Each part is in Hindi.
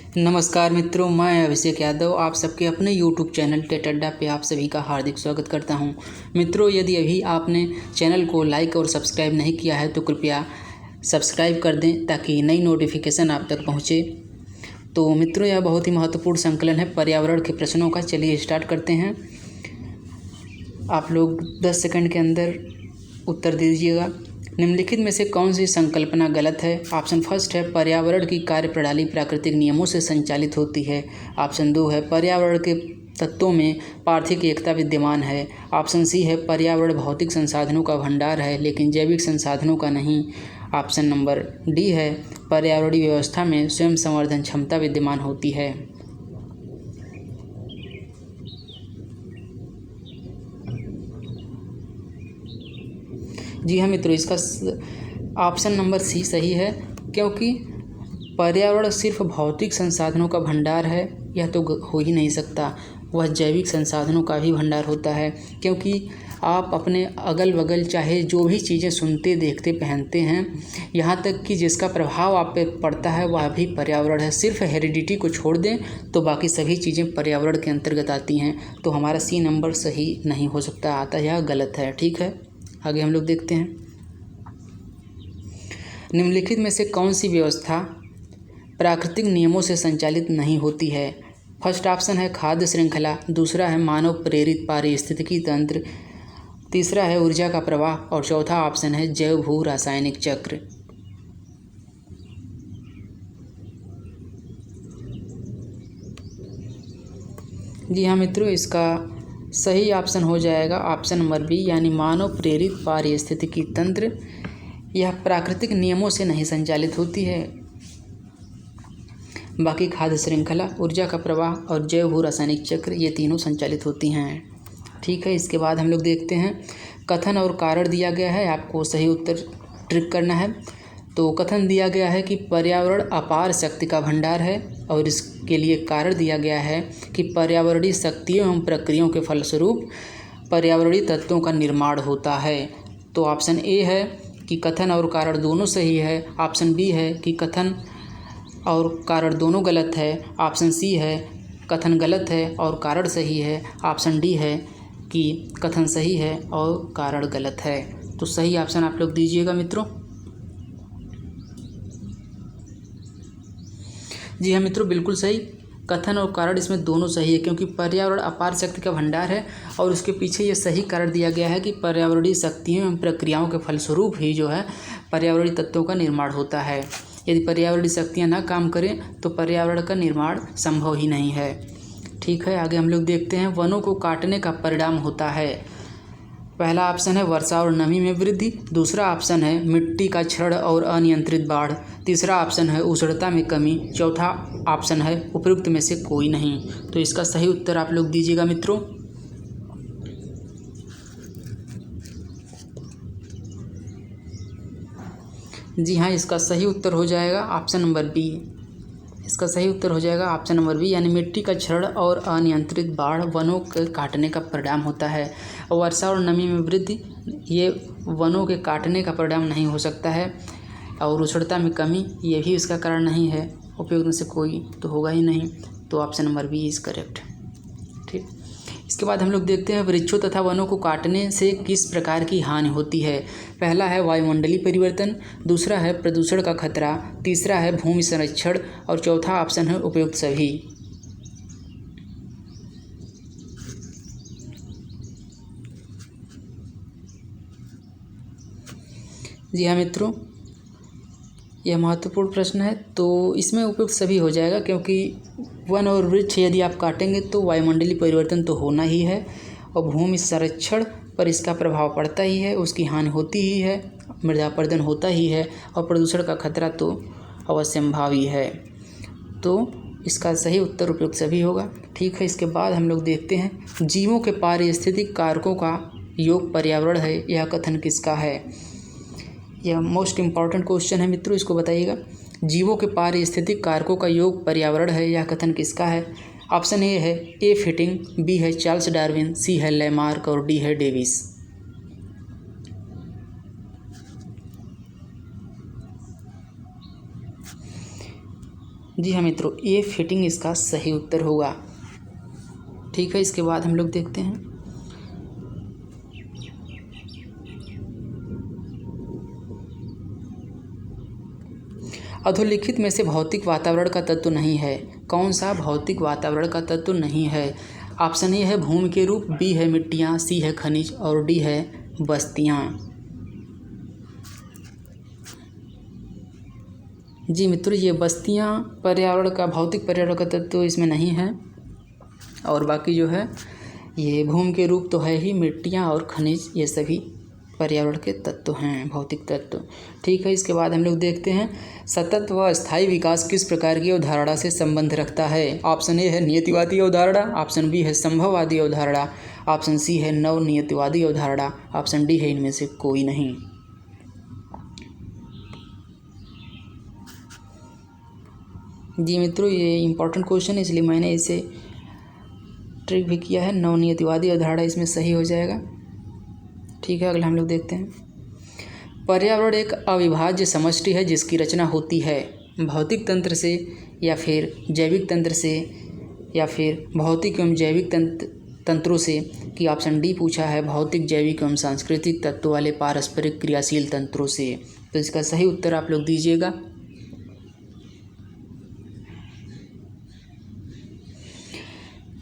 नमस्कार मित्रों, मैं अभिषेक यादव आप सबके अपने YouTube चैनल टेट अड्डा पे आप सभी का हार्दिक स्वागत करता हूं। मित्रों, यदि अभी आपने चैनल को लाइक और सब्सक्राइब नहीं किया है तो कृपया सब्सक्राइब कर दें ताकि नई नोटिफिकेशन आप तक पहुंचे। तो मित्रों, यह बहुत ही महत्वपूर्ण संकलन है पर्यावरण के प्रश्नों का। चलिए स्टार्ट करते हैं। आप लोग 10 सेकंड के अंदर उत्तर दीजिएगा। निम्नलिखित में से कौन सी संकल्पना गलत है? ऑप्शन फर्स्ट है पर्यावरण की कार्यप्रणाली प्राकृतिक नियमों से संचालित होती है। ऑप्शन 2 है पर्यावरण के तत्वों में पार्थिव एकता विद्यमान है। ऑप्शन सी है पर्यावरण भौतिक संसाधनों का भंडार है लेकिन जैविक संसाधनों का नहीं। ऑप्शन नंबर डी है पर्यावरणीय व्यवस्था में स्वयं संवर्धन क्षमता विद्यमान होती है। जी हाँ मित्रों, इसका ऑप्शन नंबर सी सही है, क्योंकि पर्यावरण सिर्फ भौतिक संसाधनों का भंडार है यह तो हो ही नहीं सकता। वह जैविक संसाधनों का भी भंडार होता है, क्योंकि आप अपने अगल बगल चाहे जो भी चीज़ें सुनते, देखते, पहनते हैं, यहाँ तक कि जिसका प्रभाव आप पे पड़ता है वह भी पर्यावरण है। सिर्फ हेरिडिटी को छोड़ दें तो बाकी सभी चीज़ें पर्यावरण के अंतर्गत आती हैं। तो हमारा सी नंबर सही नहीं हो सकता, आता यह गलत है। ठीक है, आगे हम लोग देखते हैं। निम्नलिखित में से कौन सी व्यवस्था प्राकृतिक नियमों से संचालित नहीं होती है? फर्स्ट ऑप्शन है खाद्य श्रृंखला, दूसरा है मानव प्रेरित पारिस्थितिकी तंत्र, तीसरा है ऊर्जा का प्रवाह और चौथा ऑप्शन है जैव भू रासायनिक चक्र। जी हाँ मित्रों, इसका सही ऑप्शन हो जाएगा ऑप्शन नंबर बी, यानी मानव प्रेरित पारिस्थितिकी तंत्र। यह प्राकृतिक नियमों से नहीं संचालित होती है, बाकी खाद्य श्रृंखला, ऊर्जा का प्रवाह और जैव भू रासायनिक चक्र ये तीनों संचालित होती हैं। ठीक है, इसके बाद हम लोग देखते हैं। कथन और कारण दिया गया है, आपको सही उत्तर ट्रिक करना है। तो कथन दिया गया है कि पर्यावरण अपार शक्ति का भंडार है और इसके लिए कारण दिया गया है कि पर्यावरणीय शक्तियों एवं प्रक्रियाओं के फलस्वरूप पर्यावरणीय तत्वों का निर्माण होता है। तो ऑप्शन ए है कि कथन और कारण दोनों सही है। ऑप्शन बी है कि कथन और कारण दोनों गलत है। ऑप्शन सी है कथन गलत है और कारण सही है। ऑप्शन डी है कि कथन सही है और कारण गलत है। तो सही ऑप्शन आप लोग दीजिएगा मित्रों। जी हाँ मित्रों, बिल्कुल सही। कथन और कारण इसमें दोनों सही है, क्योंकि पर्यावरण अपार शक्ति का भंडार है और उसके पीछे ये सही कारण दिया गया है कि पर्यावरणीय शक्तियों एवं प्रक्रियाओं के फलस्वरूप ही जो है पर्यावरणीय तत्वों का निर्माण होता है। यदि पर्यावरणीय शक्तियाँ ना काम करें तो पर्यावरण का निर्माण संभव ही नहीं है। ठीक है, आगे हम लोग देखते हैं। वनों को काटने का परिणाम होता है। पहला ऑप्शन है वर्षा और नमी में वृद्धि, दूसरा ऑप्शन है मिट्टी का क्षरण और अनियंत्रित बाढ़, तीसरा ऑप्शन है उष्णता में कमी, चौथा ऑप्शन है उपयुक्त में से कोई नहीं। तो इसका सही उत्तर आप लोग दीजिएगा मित्रों। जी हाँ, इसका सही उत्तर हो जाएगा ऑप्शन नंबर बी। इसका सही उत्तर हो जाएगा ऑप्शन नंबर बी, यानी मिट्टी का क्षरण और अनियंत्रित बाढ़ वनों के काटने का परिणाम होता है। और वर्षा और नमी में वृद्धि ये वनों के काटने का परिणाम नहीं हो सकता है। और उष्णता में कमी ये भी इसका कारण नहीं है। उपयोग में से कोई तो होगा ही नहीं। तो option number B is correct. ठीक, इसके बाद हम लोग देखते हैं वृक्षों तथा वनों को काटने से किस प्रकार की हानि होती है। पहला है वायुमंडलीय परिवर्तन, दूसरा है प्रदूषण का खतरा, तीसरा है भूमि संरक्षण और चौथा ऑप्शन है उपयुक्त सभी। जी हाँ मित्रों, यह महत्वपूर्ण प्रश्न है। तो इसमें उपयुक्त सभी हो जाएगा, क्योंकि वन और वृक्ष यदि आप काटेंगे तो वायुमंडलीय परिवर्तन तो होना ही है और भूमि संरक्षण पर इसका प्रभाव पड़ता ही है, उसकी हानि होती ही है, मृदा अपरदन होता ही है और प्रदूषण का खतरा तो अवश्यंभावी है। तो इसका सही उत्तर उपयुक्त सभी होगा। ठीक है, इसके बाद हम लोग देखते हैं जीवों के पारिस्थितिक कारकों का योग पर्यावरण है, यह कथन किसका है? यह मोस्ट इम्पॉर्टेंट क्वेश्चन है मित्रों, इसको बताइएगा। जीवों के पारिस्थितिक कारकों का योग पर्यावरण है, यह कथन किसका है? ऑप्शन ए है ए फिटिंग, बी है चार्ल्स डार्विन, सी है लेमार्क और डी है डेविस। जी हाँ मित्रों, ए फिटिंग इसका सही उत्तर होगा। ठीक है, इसके बाद हम लोग देखते हैं अधोलिखित में से भौतिक वातावरण का तत्व नहीं है। कौन सा भौतिक वातावरण का तत्व नहीं है? ऑप्शन ए है भूमि के रूप, बी है मिट्टियाँ, सी है खनिज और डी है बस्तियाँ। जी मित्रों, ये बस्तियाँ पर्यावरण का भौतिक पर्यावरण का तत्व इसमें नहीं है, और बाकी जो है ये भूमि के रूप तो है ही, मिट्टियाँ और खनिज ये सभी पर्यावरण के तत्व हैं, भौतिक तत्व। ठीक है, इसके बाद हम लोग देखते हैं सतत व स्थायी विकास किस प्रकार की अवधारणा से संबंध रखता है। ऑप्शन ए है नियतिवादी अवधारणा, ऑप्शन बी है संभववादी अवधारणा, ऑप्शन सी है नव नियतिवादी अवधारणा, ऑप्शन डी है इनमें से कोई नहीं। जी मित्रों, ये इम्पोर्टेंट क्वेश्चन है, इसलिए मैंने इसे ट्रिक भी किया है। नव नियतिवादी अवधारणा इसमें सही हो जाएगा। ठीक है, अगला हम लोग देखते हैं पर्यावरण एक अविभाज्य समष्टि है जिसकी रचना होती है भौतिक तंत्र से या फिर जैविक तंत्र से या फिर भौतिक एवं जैविक तंत्रों से, कि ऑप्शन डी पूछा है भौतिक जैविक एवं सांस्कृतिक तत्व वाले पारस्परिक क्रियाशील तंत्रों से। तो इसका सही उत्तर आप लोग दीजिएगा।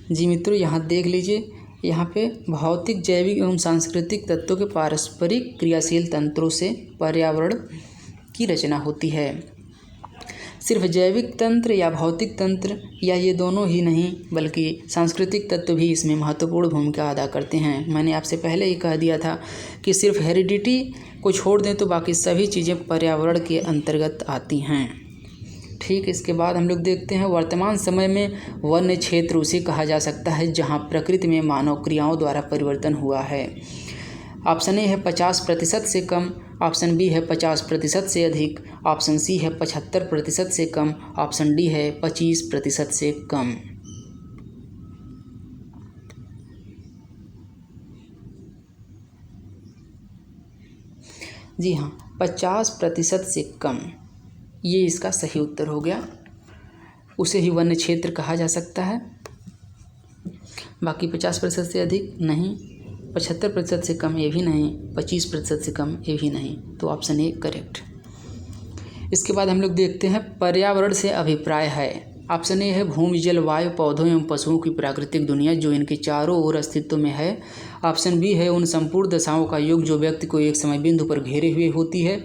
जी मित्रों, यहाँ देख लीजिए, यहाँ पे भौतिक जैविक एवं सांस्कृतिक तत्वों के पारस्परिक क्रियाशील तंत्रों से पर्यावरण की रचना होती है। सिर्फ जैविक तंत्र या भौतिक तंत्र या ये दोनों ही नहीं, बल्कि सांस्कृतिक तत्व भी इसमें महत्वपूर्ण भूमिका अदा करते हैं। मैंने आपसे पहले ही कह दिया था कि सिर्फ हेरिडिटी को छोड़ दें तो बाकी सभी चीज़ें पर्यावरण के अंतर्गत आती हैं। ठीक, इसके बाद हम लोग देखते हैं वर्तमान समय में वन्य क्षेत्र उसे कहा जा सकता है जहां प्रकृति में मानव क्रियाओं द्वारा परिवर्तन हुआ है। ऑप्शन ए है 50% से कम, ऑप्शन बी है 50% से अधिक, ऑप्शन सी है 75% से कम, ऑप्शन डी है 25% से कम। जी हाँ, 50% से कम, ये इसका सही उत्तर हो गया। उसे ही वन्य क्षेत्र कहा जा सकता है। बाकी 50% से अधिक नहीं, 75% से कम ये भी नहीं, 25% से कम ये भी नहीं। तो ऑप्शन ए करेक्ट। इसके बाद हम लोग देखते हैं पर्यावरण से अभिप्राय है। ऑप्शन ए है भूमि, जल, वायु, पौधों एवं पशुओं की प्राकृतिक दुनिया जो इनके चारों ओर अस्तित्व में है। ऑप्शन बी है उन संपूर्ण दशाओं का योग जो व्यक्ति को एक समय बिंदु पर घेरे हुए होती है।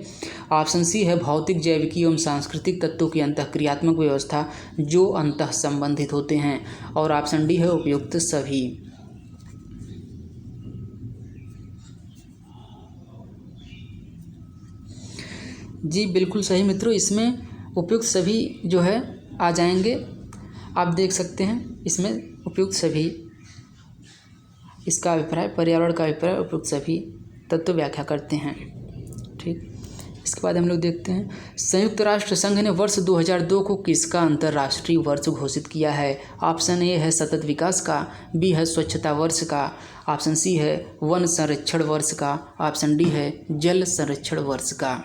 ऑप्शन सी है भौतिक, जैविकी एवं सांस्कृतिक तत्वों की अंतःक्रियात्मक व्यवस्था जो अंतः संबंधित होते हैं। और ऑप्शन डी है उपयुक्त सभी। जी बिल्कुल सही मित्रों, इसमें उपयुक्त सभी जो है आ जाएंगे। आप देख सकते हैं इसमें उपयुक्त सभी, इसका अभिप्राय, पर्यावरण का अभिप्राय उपयुक्त सभी तत्व व्याख्या करते हैं। ठीक, इसके बाद हम लोग देखते हैं संयुक्त राष्ट्र संघ ने वर्ष 2002 को किसका अंतर्राष्ट्रीय वर्ष घोषित किया है। ऑप्शन ए है सतत विकास का, बी है स्वच्छता वर्ष का, ऑप्शन सी है वन संरक्षण वर्ष का, ऑप्शन डी है जल संरक्षण वर्ष का।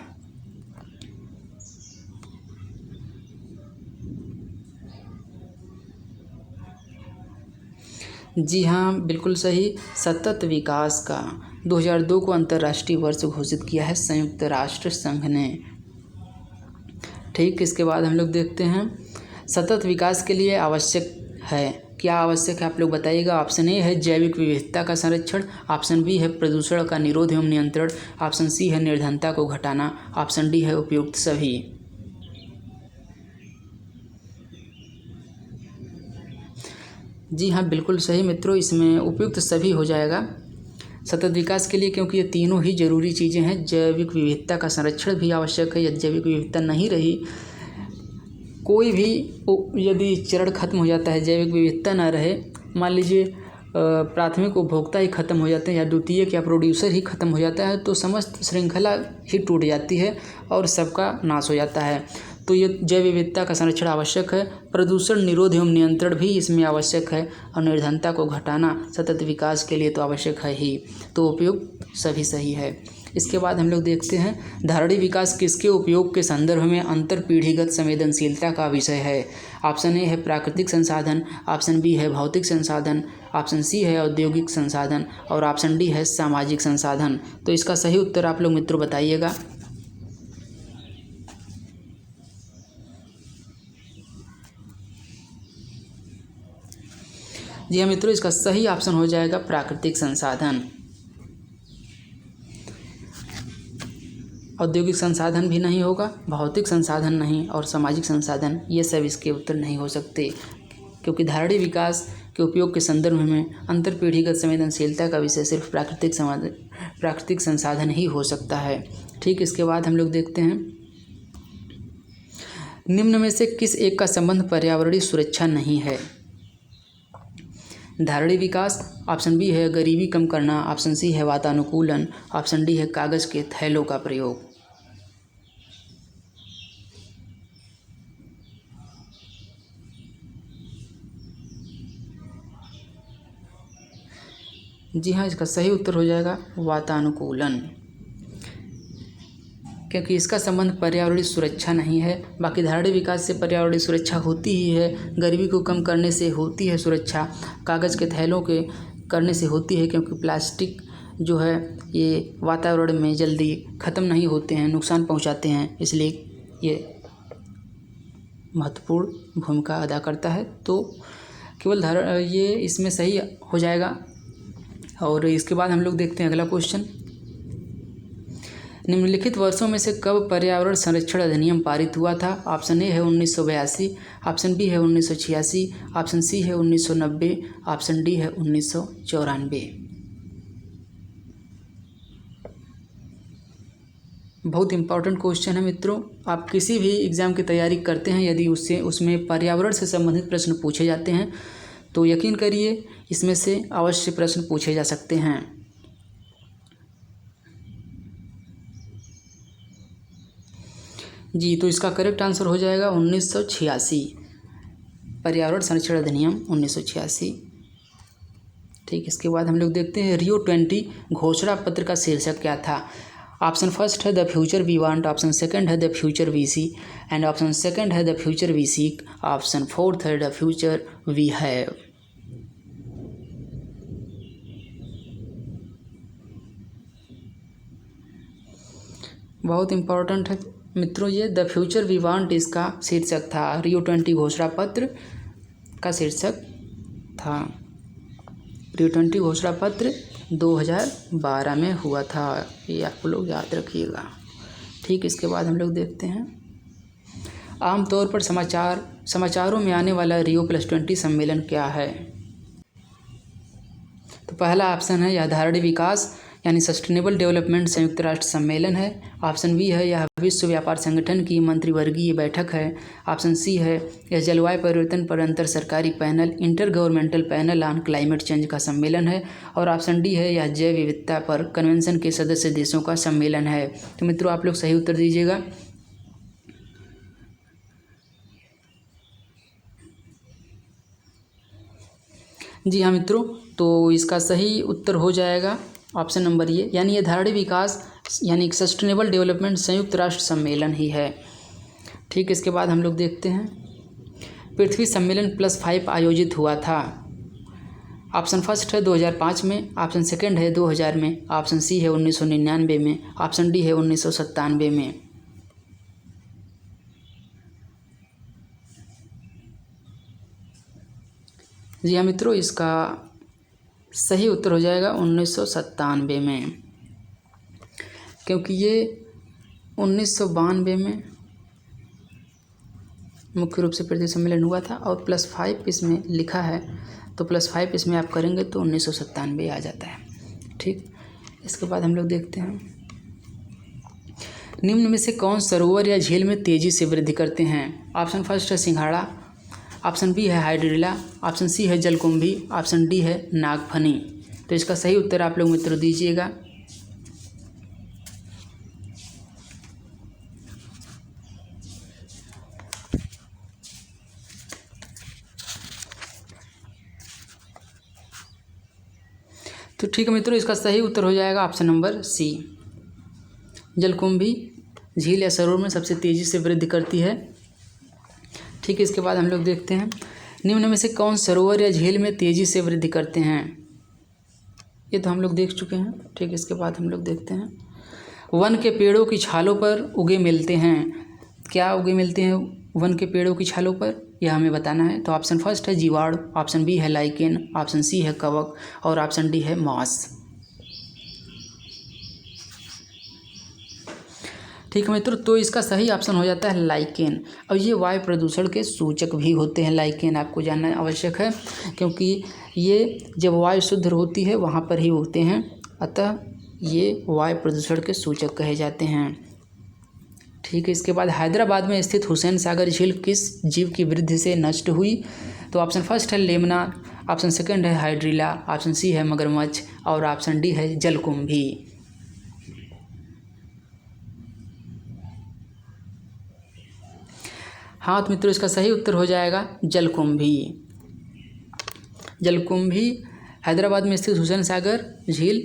जी हाँ, बिल्कुल सही, सतत विकास का 2002 को अंतर्राष्ट्रीय वर्ष घोषित किया है संयुक्त राष्ट्र संघ ने। ठीक, इसके बाद हम लोग देखते हैं सतत विकास के लिए आवश्यक है, क्या आवश्यक है आप लोग बताइएगा। ऑप्शन ए है जैविक विविधता का संरक्षण, ऑप्शन बी है प्रदूषण का निरोध एवं नियंत्रण, ऑप्शन सी है निर्धनता को घटाना, ऑप्शन डी है उपयुक्त सभी। जी हाँ, बिल्कुल सही मित्रों, इसमें उपयुक्त सभी हो जाएगा सतत विकास के लिए, क्योंकि ये तीनों ही जरूरी चीज़ें हैं। जैविक विविधता का संरक्षण भी आवश्यक है। यदि जैविक विविधता नहीं रही, कोई भी यदि चरण खत्म हो जाता है, जैविक विविधता ना रहे, मान लीजिए प्राथमिक उपभोक्ता ही खत्म हो जाते हैं या द्वितीयक या प्रोड्यूसर ही खत्म हो जाता है, तो समस्त श्रृंखला ही टूट जाती है और सबका नाश हो जाता है। तो ये जैव विविधता का संरक्षण आवश्यक है। प्रदूषण निरोध एवं नियंत्रण भी इसमें आवश्यक है और निर्धनता को घटाना सतत विकास के लिए तो आवश्यक है ही। तो उपयुक्त सभी सही है। इसके बाद हम लोग देखते हैं धारणीय विकास किसके उपयोग के संदर्भ में अंतर पीढ़ीगत संवेदनशीलता का विषय है। ऑप्शन ए है प्राकृतिक संसाधन, ऑप्शन बी है भौतिक संसाधन, ऑप्शन सी है औद्योगिक संसाधन और ऑप्शन डी है सामाजिक संसाधन। तो इसका सही उत्तर आप लोग मित्रों बताइएगा। जी हाँ मित्रों, इसका सही ऑप्शन हो जाएगा प्राकृतिक संसाधन। औद्योगिक संसाधन भी नहीं होगा, भौतिक संसाधन नहीं और सामाजिक संसाधन, ये सब इसके उत्तर नहीं हो सकते, क्योंकि धारणीय विकास के उपयोग के संदर्भ में अंतर पीढ़ीगत संवेदनशीलता का विषय सिर्फ प्राकृतिक संसाधन ही हो सकता है। ठीक, इसके बाद हम लोग देखते हैं निम्न में से किस एक का संबंध पर्यावरणीय सुरक्षा नहीं है। धारणीय विकास, ऑप्शन बी है गरीबी कम करना, ऑप्शन सी है वातानुकूलन, ऑप्शन डी है कागज के थैलों का प्रयोग। जी हाँ, इसका सही उत्तर हो जाएगा वातानुकूलन, क्योंकि इसका संबंध पर्यावरणीय सुरक्षा नहीं है। बाकी धारणीय विकास से पर्यावरणीय सुरक्षा होती ही है, गरीबी को कम करने से होती है सुरक्षा, कागज़ के थैलों के करने से होती है, क्योंकि प्लास्टिक जो है ये वातावरण में जल्दी ख़त्म नहीं होते हैं, नुकसान पहुंचाते हैं, इसलिए ये महत्वपूर्ण भूमिका अदा करता है। तो केवल ये इसमें सही हो जाएगा। और इसके बाद हम लोग देखते हैं अगला क्वेश्चन। निम्नलिखित वर्षों में से कब पर्यावरण संरक्षण अधिनियम पारित हुआ था। ऑप्शन ए है 1982, ऑप्शन बी है 1986, ऑप्शन सी है 1990, ऑप्शन डी है 1994। बहुत इंपॉर्टेंट क्वेश्चन है मित्रों। आप किसी भी एग्ज़ाम की तैयारी करते हैं, यदि उसमें पर्यावरण से संबंधित प्रश्न पूछे जाते हैं तो यकीन करिए इसमें से अवश्य प्रश्न पूछे जा सकते हैं। जी, तो इसका करेक्ट आंसर हो जाएगा 1986, पर्यावरण संरक्षण अधिनियम 1986। ठीक, इसके बाद हम लोग देखते हैं रियो 20 घोषणा पत्र का शीर्षक क्या था। ऑप्शन फर्स्ट है the future we want, option second है the future we see and option second है the future we seek, option fourth है द फ्यूचर वी हैव। बहुत इंपॉर्टेंट है मित्रों, ये द फ्यूचर वी वांट इसका शीर्षक था, रियो 20 घोषणा पत्र का शीर्षक था। रियो 20 घोषणा पत्र 2012 में हुआ था, ये आप लोग याद रखिएगा। ठीक, इसके बाद हम लोग देखते हैं आमतौर पर समाचारों में आने वाला रियो +20 सम्मेलन क्या है। तो पहला ऑप्शन है यह धारणीय विकास यानी सस्टेनेबल डेवलपमेंट संयुक्त राष्ट्र सम्मेलन है, ऑप्शन बी है यह विश्व व्यापार संगठन की मंत्रिवर्गीय बैठक है, ऑप्शन सी है यह जलवायु परिवर्तन पर अंतर सरकारी panel inter governmental panel on climate change का सम्मेलन है और ऑप्शन डी है यह जैव विविधता पर कन्वेंशन के सदस्य देशों का सम्मेलन है। तो मित्रों आप लोग सही उत्तर दीजिएगा। जी हाँ मित्रों, तो इसका सही उत्तर हो जाएगा ऑप्शन नंबर ये, यानी ये धारणीय विकास यानी सस्टेनेबल डेवलपमेंट संयुक्त राष्ट्र सम्मेलन ही है। ठीक, इसके बाद हम लोग देखते हैं पृथ्वी सम्मेलन +5 आयोजित हुआ था। ऑप्शन फर्स्ट है 2005 में, ऑप्शन सेकंड है 2000 में, ऑप्शन सी है 1999 में, ऑप्शन डी है 1997 में। जी हाँ मित्रों, इसका सही उत्तर हो जाएगा 1997 में, क्योंकि ये 1992 में मुख्य रूप से पृथ्वी सम्मेलन हुआ था और +5 इसमें लिखा है, तो +5 इसमें आप करेंगे तो 1997 आ जाता है। ठीक, इसके बाद हम लोग देखते हैं निम्न में से कौन सरोवर या झील में तेज़ी से वृद्धि करते हैं। ऑप्शन फर्स्ट है सिंघाड़ा, ऑप्शन बी है हाइड्रिला, ऑप्शन सी है जलकुंभी, ऑप्शन डी है नागफनी। तो इसका सही उत्तर आप लोग मित्रों दीजिएगा। तो ठीक है मित्रों, इसका सही उत्तर हो जाएगा ऑप्शन नंबर सी। जलकुंभी झील या सरोवर में सबसे तेज़ी से वृद्धि करती है। ठीक है, इसके बाद हम लोग देखते हैं निम्न में से कौन सरोवर या झील में तेज़ी से वृद्धि करते हैं। ये तो हम लोग देख चुके हैं। ठीक है, इसके बाद हम लोग देखते हैं वन के पेड़ों की छालों पर उगे मिलते हैं। क्या उगे मिलते हैं वन के पेड़ों की छालों पर, यह हमें बताना है। तो ऑप्शन फर्स्ट है जीवाणु, ऑप्शन बी है लाइकेन, ऑप्शन सी है कवक और ऑप्शन डी है मॉस। ठीक है मित्रों, तो इसका सही ऑप्शन हो जाता है लाइकेन। और ये वायु प्रदूषण के सूचक भी होते हैं। लाइकेन आपको जानना आवश्यक है, क्योंकि ये जब वायु शुद्ध होती है वहाँ पर ही उगते हैं, अतः ये वायु प्रदूषण के सूचक कहे जाते हैं। ठीक है, इसके बाद हैदराबाद में स्थित हुसैन सागर झील किस जीव की वृद्धि से नष्ट हुई। तो ऑप्शन फर्स्ट है लेमना, ऑप्शन सेकंड है हाइड्रिला, ऑप्शन सी है मगरमच्छ और ऑप्शन डी है जलकुंभी। हाँ तो मित्रों, इसका सही उत्तर हो जाएगा जलकुंभी। जलकुंभी हैदराबाद में स्थित हुसैन सागर झील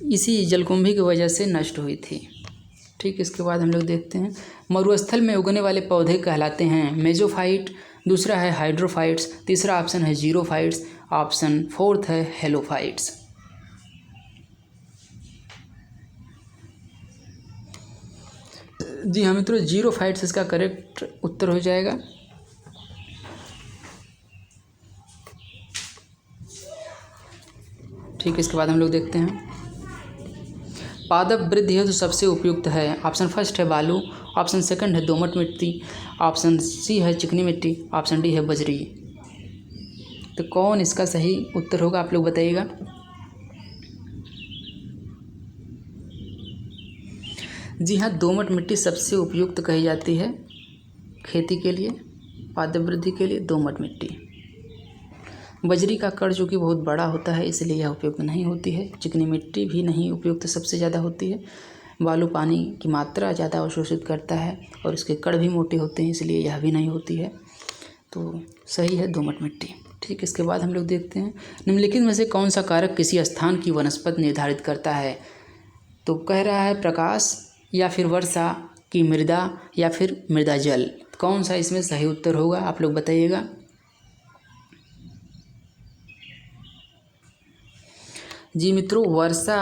इसी जलकुंभी की वजह से नष्ट हुई थी। ठीक, इसके बाद हम लोग देखते हैं मरुस्थल में उगने वाले पौधे कहलाते हैं मेजोफाइट, दूसरा है हाइड्रोफाइट्स, तीसरा ऑप्शन है जीरोफाइट्स, ऑप्शन फोर्थ है हेलोफाइट्स। जी हाँ मित्रों, जीरोफाइट्स इसका करेक्ट उत्तर हो जाएगा। ठीक है, इसके बाद हम लोग देखते हैं पादप वृद्धि हेतु सबसे उपयुक्त है। ऑप्शन फर्स्ट है बालू, ऑप्शन सेकंड है दोमट मिट्टी, ऑप्शन सी है चिकनी मिट्टी, ऑप्शन डी है बजरी। तो कौन इसका सही उत्तर होगा, आप लोग बताइएगा। जी हाँ, दोमट मिट्टी सबसे उपयुक्त कही जाती है खेती के लिए, पादप वृद्धि के लिए दोमट मिट्टी। बजरी का कण जो कि बहुत बड़ा होता है इसलिए यह उपयुक्त नहीं होती है। चिकनी मिट्टी भी नहीं उपयुक्त सबसे ज़्यादा होती है। बालू पानी की मात्रा ज़्यादा अवशोषित करता है और इसके कण भी मोटे होते हैं, इसलिए यह भी नहीं होती है। तो सही है दोमट मिट्टी। ठीक, इसके बाद हम लोग देखते हैं निम्नलिखित में से कौन सा कारक किसी स्थान की वनस्पति निर्धारित करता है। तो कह रहा है प्रकाश या फिर वर्षा की मृदा या फिर मृदा जल। कौन सा इसमें सही उत्तर होगा, आप लोग बताइएगा। जी मित्रों, वर्षा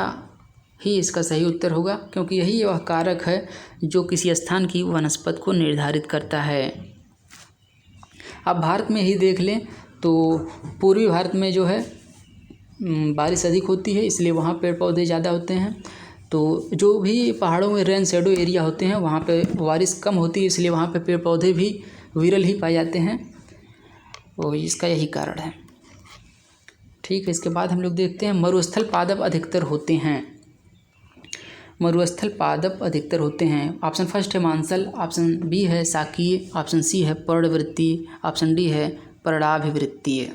ही इसका सही उत्तर होगा, क्योंकि यही वह कारक है जो किसी स्थान की वनस्पति को निर्धारित करता है। अब भारत में ही देख लें तो पूर्वी भारत में जो है बारिश अधिक होती है, इसलिए वहाँ पेड़ पौधे ज़्यादा होते हैं। तो जो भी पहाड़ों में रेन शेडो एरिया होते हैं वहाँ पे बारिश कम होती है, इसलिए वहाँ पे पेड़ पौधे भी विरल ही पाए जाते हैं, और इसका यही कारण है। ठीक है, इसके बाद हम लोग देखते हैं मरुस्थल पादप अधिकतर होते हैं। मरुस्थल पादप अधिकतर होते हैं। ऑप्शन फर्स्ट है मांसल, ऑप्शन बी है साकीय, ऑप्शन सी है पर्णवृत्तीय, ऑप्शन डी है पर्णाभिवृत्तीय।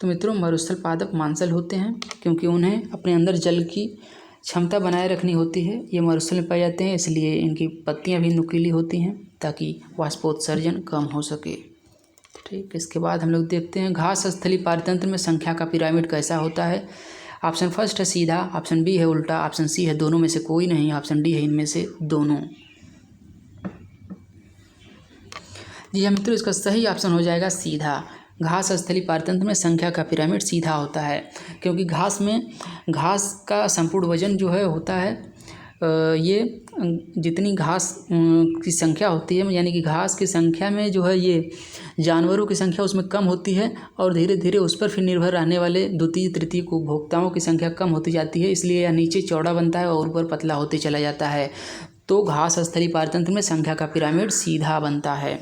तो मित्रों, मरुस्थल पादप मांसल होते हैं, क्योंकि उन्हें अपने अंदर जल की क्षमता बनाए रखनी होती है। ये मरुस्थल में पाए जाते हैं, इसलिए इनकी पत्तियां भी नुकीली होती हैं ताकि वाष्पोत्सर्जन कम हो सके। ठीक, इसके बाद हम लोग देखते हैं घास स्थलीय पारतंत्र में संख्या का पिरामिड कैसा होता है। ऑप्शन फर्स्ट है सीधा, ऑप्शन बी है उल्टा, ऑप्शन सी है दोनों में से कोई नहीं, ऑप्शन डी है इनमें से दोनों। जी हाँ मित्रों, इसका सही ऑप्शन हो जाएगा सीधा। घास स्थलीय पारतंत्र में संख्या का पिरामिड सीधा होता है, क्योंकि घास का संपूर्ण वजन जो है होता है ये जितनी घास की संख्या होती है, यानी कि घास की संख्या में जो है ये जानवरों की संख्या उसमें कम होती है, और धीरे धीरे उस पर फिर निर्भर रहने वाले द्वितीय तृतीय उपभोक्ताओं की संख्या कम होती जाती है, इसलिए यह नीचे चौड़ा बनता है और ऊपर पतला होते चला जाता है। तो घास स्थलीय पारतंत्र में संख्या का पिरामिड सीधा बनता है।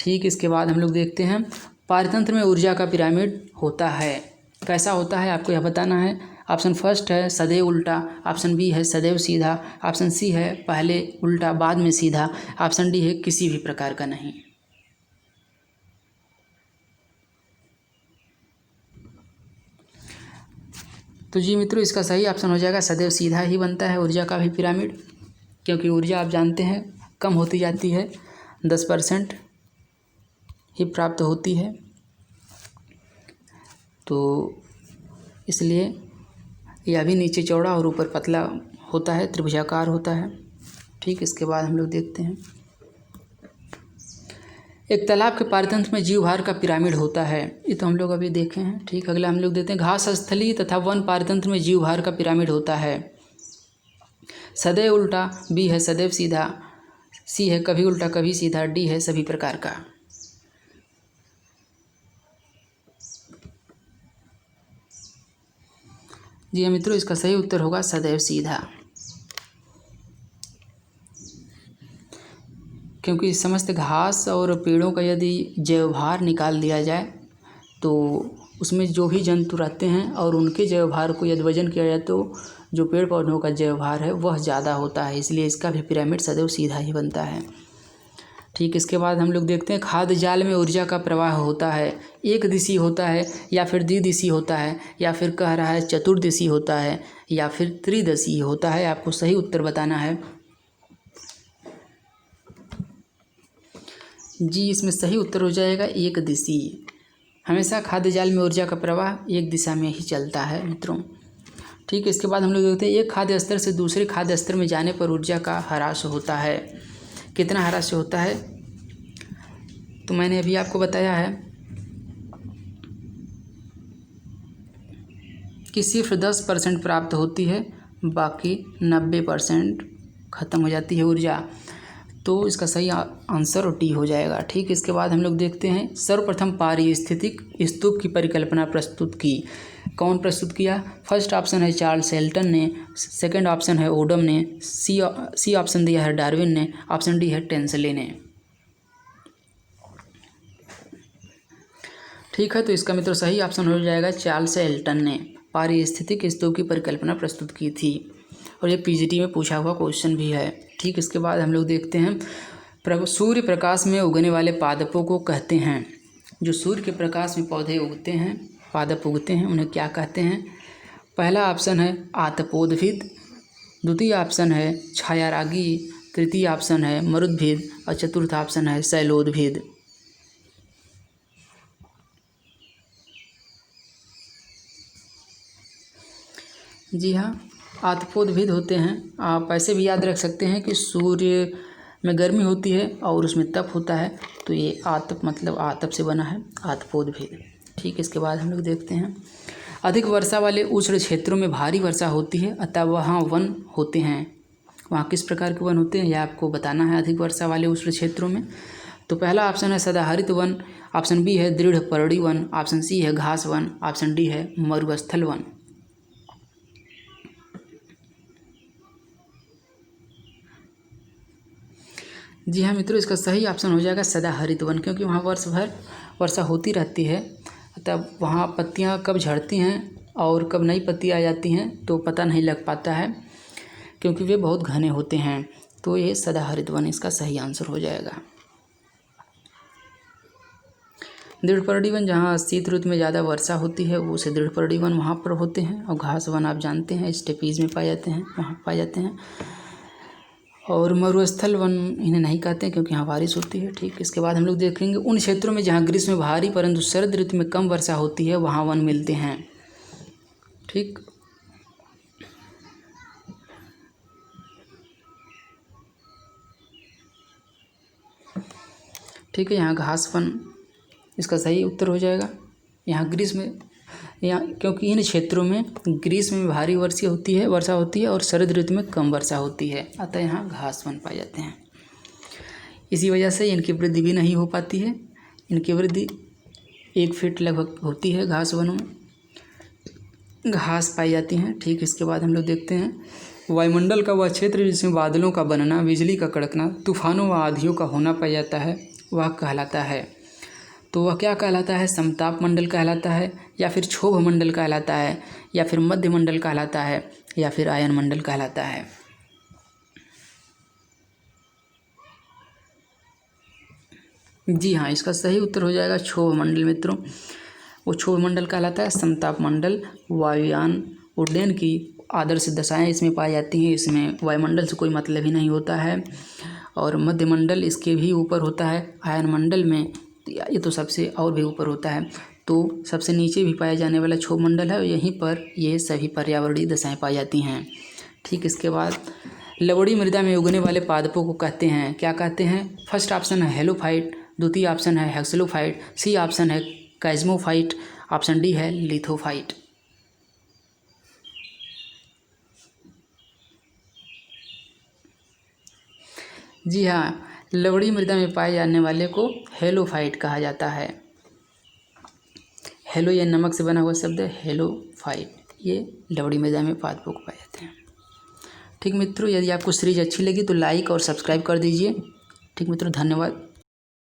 ठीक, इसके बाद हम लोग देखते हैं पारतंत्र में ऊर्जा का पिरामिड होता है, कैसा होता है आपको यह बताना है। ऑप्शन फर्स्ट है सदैव उल्टा, ऑप्शन बी है सदैव सीधा, ऑप्शन सी है पहले उल्टा बाद में सीधा, ऑप्शन डी है किसी भी प्रकार का नहीं। तो जी मित्रों, इसका सही ऑप्शन हो जाएगा सदैव सीधा ही बनता है ऊर्जा का भी पिरामिड, क्योंकि ऊर्जा आप जानते हैं कम होती जाती है, 10% ही प्राप्त होती है। तो इसलिए यह भी नीचे चौड़ा और ऊपर पतला होता है, त्रिभुजाकार होता है। ठीक, इसके बाद हम लोग देखते हैं एक तालाब के पारतंत्र में जीवभार का पिरामिड होता है। ये तो हम लोग अभी देखे हैं। ठीक, अगला हम लोग देखते हैं घास स्थली तथा वन पारतंत्र में जीवभार का पिरामिड होता है। सदैव उल्टा, बी है सदैव सीधा, सी है कभी उल्टा कभी सीधा, डी है सभी प्रकार का। जी हाँ मित्रों, इसका सही उत्तर होगा सदैव सीधा, क्योंकि समस्त घास और पेड़ों का यदि जैवभार निकाल दिया जाए तो उसमें जो भी जंतु रहते हैं और उनके जैवभार को यदि वजन किया जाए तो जो पेड़ पौधों का जैवभार है वह ज़्यादा होता है, इसलिए इसका भी पिरामिड सदैव सीधा ही बनता है। ठीक, इसके बाद हम लोग देखते हैं खाद्य जाल में ऊर्जा का प्रवाह होता है, एक दिशी होता है या फिर द्विदिशी होता है या फिर कह रहा है चतुर्दिशी होता है या फिर त्रिदिशी होता है। आपको सही उत्तर बताना है। जी, इसमें सही उत्तर हो जाएगा एक दिशी। हमेशा खाद्य जाल में ऊर्जा का प्रवाह एक दिशा में ही चलता है मित्रों। ठीक, इसके बाद हम लोग देखते हैं एक खाद्य स्तर से दूसरे खाद्य स्तर में जाने पर ऊर्जा का ह्रास होता है। कितना ह्रास होता है तो मैंने अभी आपको बताया है कि सिर्फ 10% प्राप्त होती है, बाकी 90% खत्म हो जाती है ऊर्जा। तो इसका सही आंसर डी हो जाएगा। ठीक, इसके बाद हम लोग देखते हैं सर्वप्रथम पारिस्थितिक स्तूप की परिकल्पना प्रस्तुत की। कौन प्रस्तुत किया? फर्स्ट ऑप्शन है चार्ल्स हेल्टन ने, सेकंड ऑप्शन है ओडम ने, सी ऑप्शन दिया है डार्विन ने, ऑप्शन डी है टेंसले ने। ठीक है, तो इसका मित्रों सही ऑप्शन हो जाएगा चार्ल्स हेल्टन ने पारिस्थितिक स्तूप की परिकल्पना प्रस्तुत की थी, और ये पीजीटी में पूछा हुआ क्वेश्चन भी है। ठीक, इसके बाद हम लोग देखते हैं सूर्य प्रकाश में उगने वाले पादपों को कहते हैं। जो सूर्य के प्रकाश में पौधे उगते हैं, पादप उगते हैं, उन्हें क्या कहते हैं? पहला ऑप्शन है आतपोदभिद, द्वितीय ऑप्शन है छायारागी, तृतीय ऑप्शन है मरुद्भिद और चतुर्थ ऑप्शन है शैलोदभिद। जी हाँ, आतपोदभिद होते हैं। आप ऐसे भी याद रख सकते हैं कि सूर्य में गर्मी होती है और उसमें तप होता है, तो ये आतप मतलब आतप से बना है, आतपोदभिद। ठीक, इसके बाद हम लोग देखते हैं अधिक वर्षा वाले उष्ण क्षेत्रों में भारी वर्षा होती है, अतः वहाँ वन होते हैं। वहाँ किस प्रकार के वन होते हैं यह आपको बताना है अधिक वर्षा वाले उष्ण क्षेत्रों में। तो पहला ऑप्शन है सदाहरित वन, ऑप्शन बी है दृढ़ पर्णी वन, ऑप्शन सी है घास वन, ऑप्शन डी है मरुस्थल वन। जी हाँ मित्रों, इसका सही ऑप्शन हो जाएगा सदाहरित वन, क्योंकि वहाँ वर्ष भर वर्षा होती रहती है, तब वहाँ पत्तियाँ कब झड़ती हैं और कब नई पत्ती आ जाती हैं तो पता नहीं लग पाता है, क्योंकि वे बहुत घने होते हैं। तो ये सदाहरित वन इसका सही आंसर हो जाएगा। दृढ़पर्णी वन जहाँ शीत ऋतु में ज़्यादा वर्षा होती है वो से दृढ़पर्णी वन वहाँ पर होते हैं, और घास वन आप जानते हैं स्टेपीज में पाए जाते हैं, वहाँ पाए जाते हैं। और मरुस्थल वन इन्हें नहीं कहते हैं क्योंकि यहाँ बारिश होती है। ठीक, इसके बाद हम लोग देखेंगे उन क्षेत्रों में जहाँ ग्रीष्म में भारी परंतु शरद ऋतु में कम वर्षा होती है वहाँ वन मिलते हैं। ठीक, ठीक है, यहाँ घास वन इसका सही उत्तर हो जाएगा। यहाँ क्योंकि इन क्षेत्रों में ग्रीष्म में भारी वर्षा होती है और शरद ऋतु में कम वर्षा होती है, अतः यहाँ घास वन पाए जाते हैं। इसी वजह से इनकी वृद्धि भी नहीं हो पाती है। इनकी वृद्धि 1 फीट लगभग होती है। घास वनों में घास पाई जाती हैं। ठीक, इसके बाद हम लोग देखते हैं वायुमंडल का वह क्षेत्र जिसमें बादलों का बनना, बिजली का कड़कना, तूफानों व आंधियों का होना पाया जाता है, वह कहलाता है। तो वह क्या कहलाता है? समताप मंडल कहलाता है, या फिर क्षोभ मंडल कहलाता है, या फिर मध्य मंडल कहलाता है, या फिर आयन मंडल कहलाता है। जी हाँ, इसका सही उत्तर हो जाएगा क्षोभ मंडल मित्रों। वो क्षोभ मंडल कहलाता है। समताप मंडल वायुयान उड्डयन की आदर्श दशाएं इसमें पाई जाती हैं। इसमें वायुमंडल से कोई मतलब ही नहीं होता है। और मध्य मंडल इसके भी ऊपर होता है। आयन मंडल में ये तो सबसे और भी ऊपर होता है। तो सबसे नीचे भी पाया जाने वाला क्षोभ मंडल है और यहीं पर ये सभी पर्यावरणीय दशाएं पाई जाती हैं। ठीक, इसके बाद लवणीय मृदा में उगने वाले पादपों को कहते हैं, क्या कहते हैं? फर्स्ट ऑप्शन है हेलोफाइट, द्वितीय ऑप्शन है हेक्सलोफाइट, सी ऑप्शन है कैज्मोफाइट, ऑप्शन डी है लिथोफाइट। जी हाँ, लवणीय मृदा में पाए जाने वाले को हेलोफाइट कहा जाता है। हेलो या नमक से बना हुआ शब्द है हेलोफाइट, ये लवणीय मृदा में पादपों को पाए जाते हैं। ठीक मित्रों, यदि आपको सीरीज अच्छी लगी तो लाइक और सब्सक्राइब कर दीजिए। ठीक मित्रों, धन्यवाद।